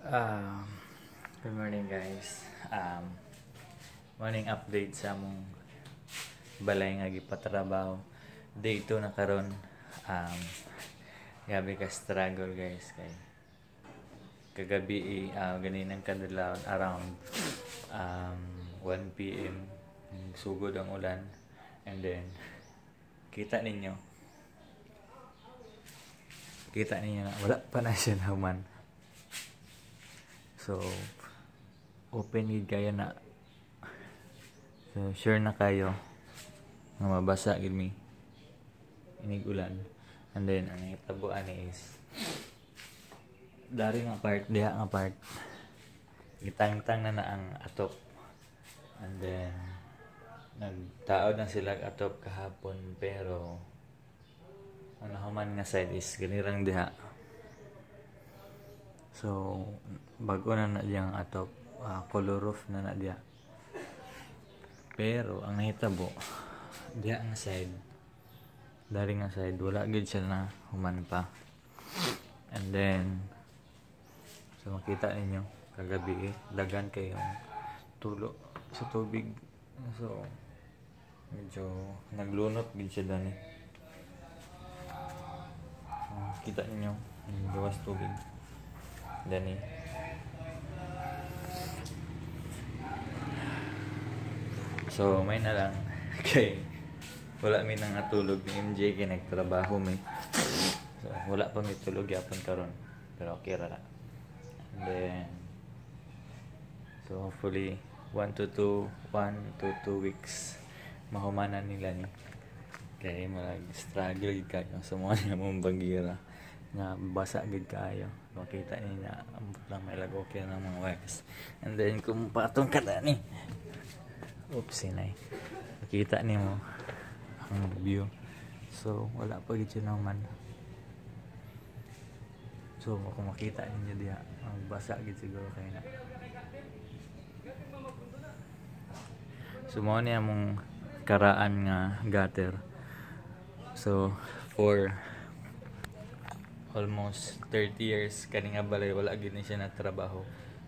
Um, Good morning guys. Morning update sa among balay nga gipatrabaho. Day 2 na karon. Grabe ka struggle guys kay kagabi ganinang kadlawon around 1 PM sugod ang ulan, and then kita ninyo na wala pa na siya naman. So, open gid kayo na. So, sure na kayo nga mabasa gid mi inig ulan. And then, ang itabuan is dari nga part, diha nga part. Gitangtang na ang atop. And then, nagtaod na sila atop kahapon, pero ano human nga side is ganirang diha. So, bago na diyang atop, color roof na diya. Pero, ang nahitabo, diya ang side, dari nga side, wala gid siya na human pa. And then, so makita ninyo, kagabi, dagan kayong tulo sa tubig. So, medyo naglunot gid siya dani. Kita ninyo, gawas tubig. Dani. So, may na lang. Okay. Wala mi nang natulog ni MJ kay nagtrabaho mi. So, wala pa mi tulog yapon karon. Pero okay ra na. And then, so hopefully 1 to 2 weeks mahumanan nila ni. Kaya mag-struggle kayo sa mga namang bagira na basa gid kayo. Makita niya ambot lang may lago okay ng mga wires. And then kung patong kada ni, oopsie na makita niyo mo ang view. So wala pa gid siya naman. So kung makita niyo diha ang basa gid siguro kay na. So mo ni among karaan nga gutter. So for almost 30 years kani nga balay wala gid ni siya na trabaho.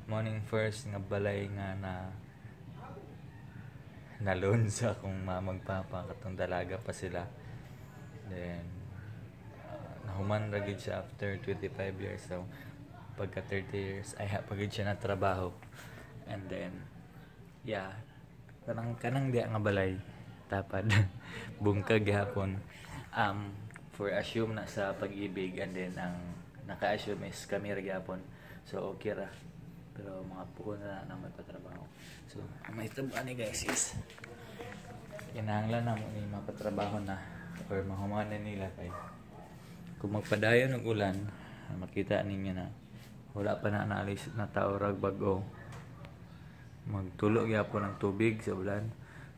Morning first nga balay nga na loan sa akong magpapa katong dalaga pa sila. Then nahuman ra gid siya after 25 years. So pagka 30 years ay pagid siya na trabaho. And then kanang diya nga balay tapad bungkag gihapon. For assume na sa pag-ibig, and then ang naka-assume is kami ra gyapon. So okay ra. Pero mga puko na magpatrabaho. So ang mahitabo ani guys is kinahanglan na mo ni mapatrabaho na or mahumanan nila kay kung magpadayon ng ulan, makita ninyo na wala pa na naalis na tao rag bag-o. Magtulo gyapon ng tubig sa ulan.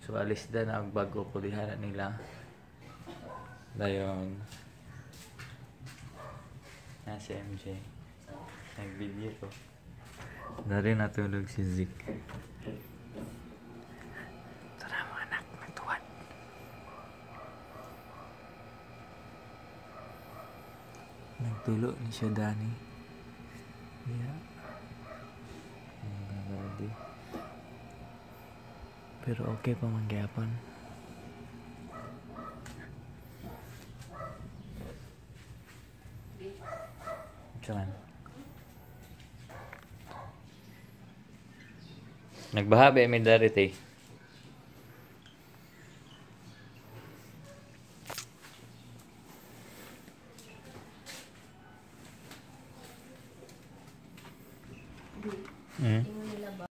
So alis na ang bag-o kulihan nila. Dayon si MJ nag-video ko. Dari natulog si Zik. Tara mga anak, magtuwad. Nagtulo ni siya Dani. Pero okay pa mangyapon. Cuman nagbaha ba may darit eh.